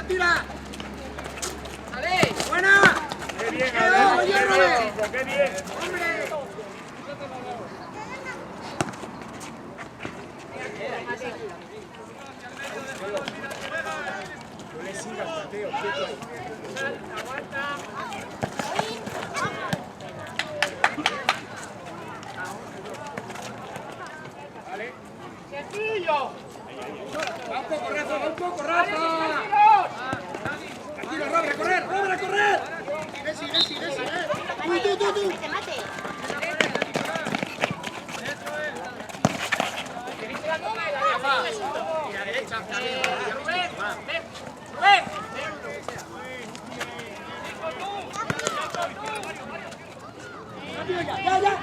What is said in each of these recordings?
tira. Vale, buena. ¡Qué bien, Qué bien! hombre. No le sigas, Mateo, quieto ahí. Aguanta. Vale. ¡Sencillo! Va un poco, Rafa, va un poco, Rafa. Tranquilo, Robert, a correr. Sigue. Tú. Que te mate. Y la derecha. Rubén, ven. Rubén. Ya.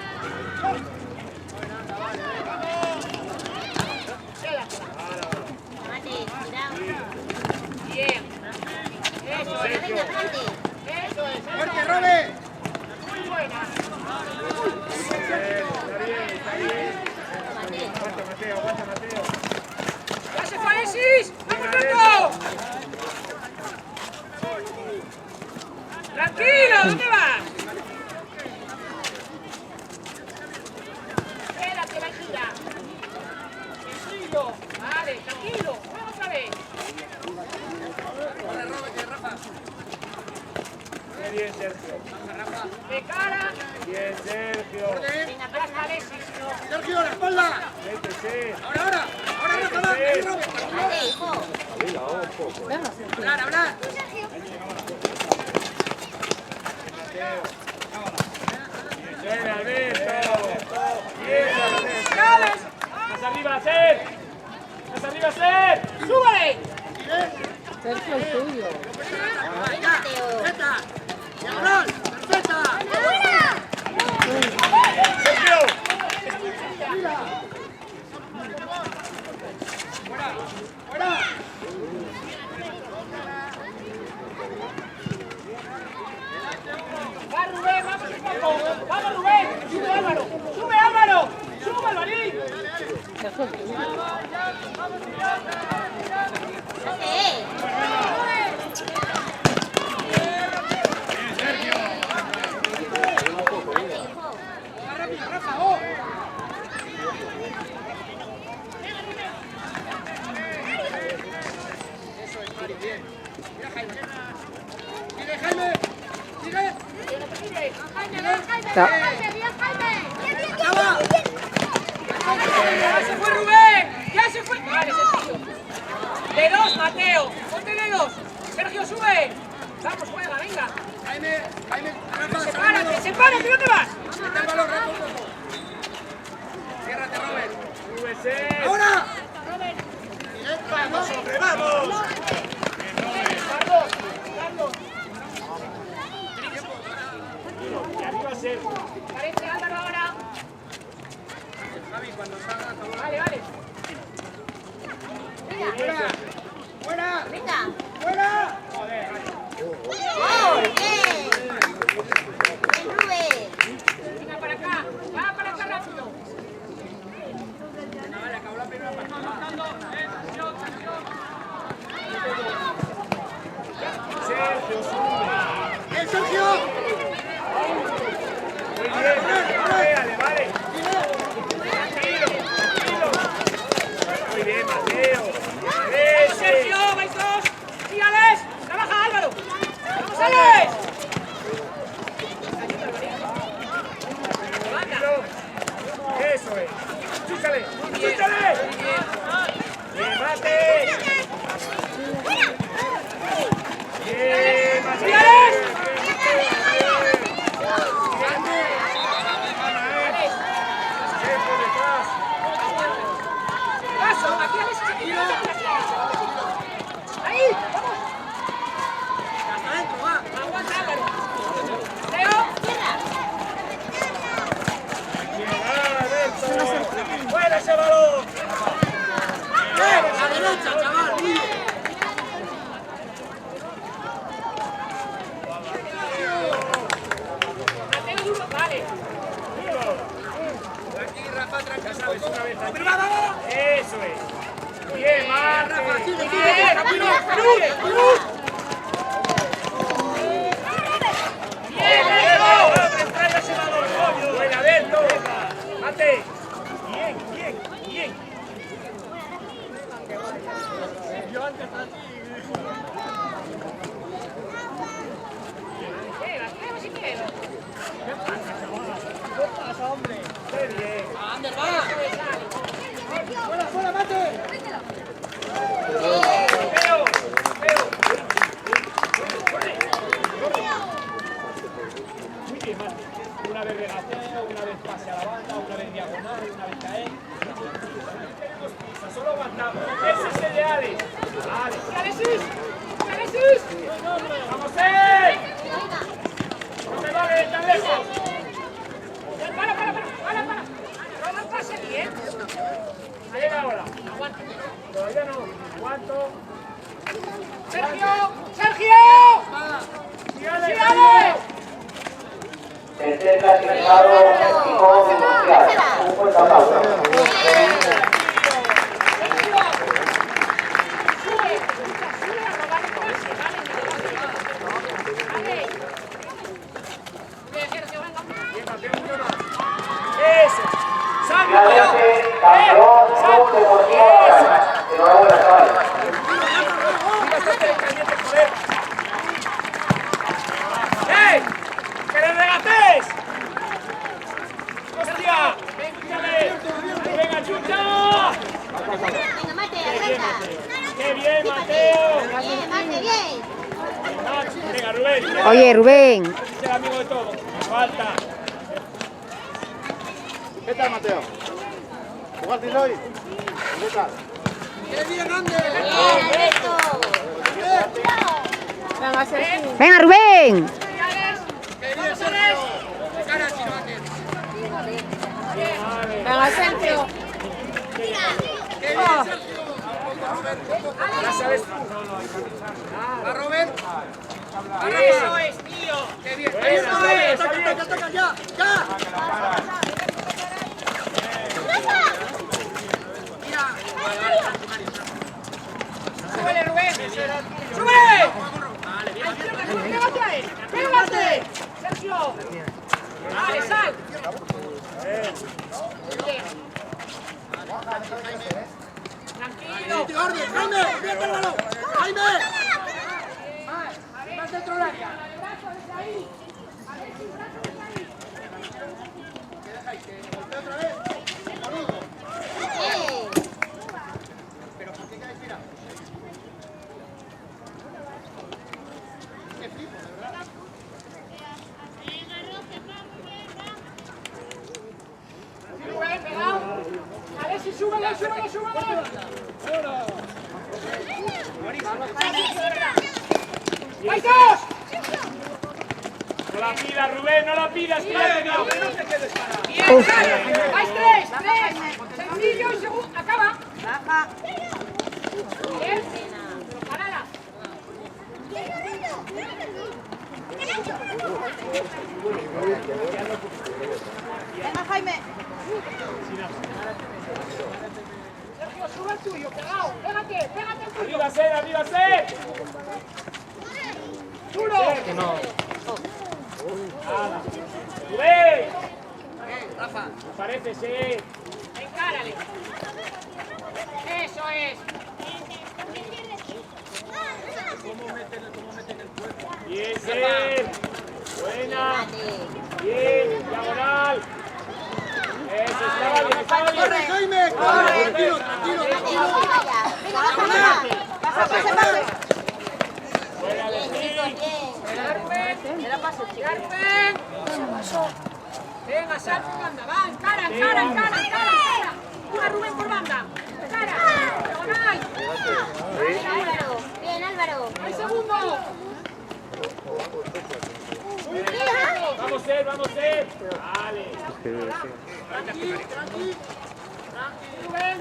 Mate, cuidado. Bien. Eso es. Venga, adelante. Eso es. Fuerte, Robert. Muy buena. Está bien. Mate. Aguanta, Mateo. ¡Ya se fue Alexis! ¡Vamos, Marco! ¡Tranquilo! ¿Dónde vas? Quédate, la gira. Sencillo. Vale, tranquilo. Vamos otra vez. Qué bien, Sergio. De cara. Bien, Sergio. Venga, pasa Alexis. No. Sergio, la espalda. Métese. Ahora, Rafa, va. Ahí, Robert. Mate, hijo. Hablar. Bien, Alberto. Bien, Alberto. ¡Dales! Más arriba, Ser. ¡Súbale! Venga, Mateo. Perfecta. Diagonal. Perfecta. Sergio. Fuera. ¡Va, Rubén! ¡Vamos un poco! ¡Vamos, Rubén! ¡Sube, Álvaro! ¡Sube, Álvaro! ¡Sube, Alvarín! Rápido, Rafa. Oh. Eso es, Mari, bien. Mira, Jaime. Sigue, Jaime. Sigue. Acaba. ¡Ya se fue Rubén! ¡Ya se fue! Vale, sencillo. De dos, Mateo. Ponte de dos. Sergio, sube. Vamos, juega, venga. Jaime, Rafa. Sepárate, ¿dónde vas? Mete el balón, Rafa, un poco. Ciérrate, Robert. Súbese. ¡Ahora! Vamos, hombre, vamos. Carlos. Y arriba, Sergio. Parece Álvaro ahora. Javi, cuando salga, acabó. Vale. ¡Fuera! Venga. ¡Fuera! ¡Oh, bien! Bien, Rubén. Venga, para acá. Va para acá rápido. Vale, acabó la primera parte. Sergio, sube. ¡Bien, Sergio! Muy bien. Vale. Tranquilo. Muy bien, Mateo. Sergio, vais dos. Sí, Alex. Trabaja, Álvaro. Vamos, Alex. Eso es. ¡Chúchale! ¡Bien, Mate! ¡Bien, Mate! ¡Sí, Alex! Paso, aquí Alex. Ahí, vamos. ¡Hasta adentro, va! Aguanta, Álvaro. Leo. ¡Fuera ese balón! ¡A la derecha, chaval! ¡Bien! Mateo duro, vale. Aquí, Rafa, tranquilo. Ya sabes, una vez aquí. ¡Vamos! Eso es. Bien, Rafa, Mate. sigue, Bien, rápido. Perú. yo antes así. Queda, queda si quiero. ¿Qué pasa, hombre? Qué bien. Ander, va. Fuera, fuera, mate. Mateo, Mateo. Muy bien, Mati. Una vez regateo, una vez pase a la banda, una vez diagonal, una vez caer. Tenemos prisa, solo aguantamos. Ese es el de Alex. Alex. ¡Alexis! ¡Alexis! ¡Vamos, no me vale tan lejos! ¡Para! No pase bien. Llega ahora. Aguanta. Todavía no. ¿Cuánto? ¡Sergio! ¡Sergio! ¡Sí, Alex! Tercer clasificado, México Industrial. Un fuerte aplauso. Finalmente, campeón Club Deportivo Caracas. Enhorabuena, chavales. ¡Ey! ¡Que le regates! ¡Hostia! ¡Venga, chucha! Venga, Mate, arranca. ¡Qué bien, Mateo! Bien, Mate, bien. Venga, Rubén. Oye, Rubén. Es el amigo de todos. Falta. ¿Qué tal, Mateo? ¿Jugasteis hoy? ¿Qué tal? ¡Qué bien, Ander! Bien, Alberto. Venga, Rubén. ¡Qué bien, Sergio! ¡Cara, si no, Ander! Venga, Sergio. ¡Qué bien, Sergio! Ya sabes tú. ¡Va, Robert! ¡Eso es, tío! ¡Qué bien! Buena, ¡Eso es! está bien. ¡Ataca, ya! ¡Ya! ¡Súbele, Rubén! ¡Súbele! ¡Pégate a él! ¡Pégate! ¡Sergio! ¡Dale, sal! Bien. Tranquilo. ¡Orden! ¡Jaime! ¡Olvídate el balón! ¡Jaime! Más dentro del área. ¡Otra vez! Bien. ¿Pero por qué quedáis tirados? ¡Qué flipo, de verdad! Rubén, pegado. Alexis, súbele. ¡Hay dos! No la pidas, Rubén, no la pidas, que ya tengo. ¡Bien, sale! ¡Hay tres! Sencillo y segundo. ¡Acaba! Bien. Parala. Venga, Jaime. Sergio, sube el tuyo, pegado. Pégate el tuyo. Arriba, Ser. ¡Duro! Nada. Rubén. Rafa! Parece, sí. Encárale. Eso es. Bien, Ser. Buena. Mate. Bien, diagonal. Eso, estaba bien. ¡Corre, Jaime! ¡Corre! ¡Tranquilo, tranquilo! Venga, ya. Venga, baja. Pase. Buena, Bien, Alexis. chicos, bien. Rubén. Rubén. Venga, sal por banda. Va, encara. Una Rubén por banda. Encara. Diagonal. Bien, Álvaro. ¡Hay segundo! Vamos, Ser. Vale. Rubén.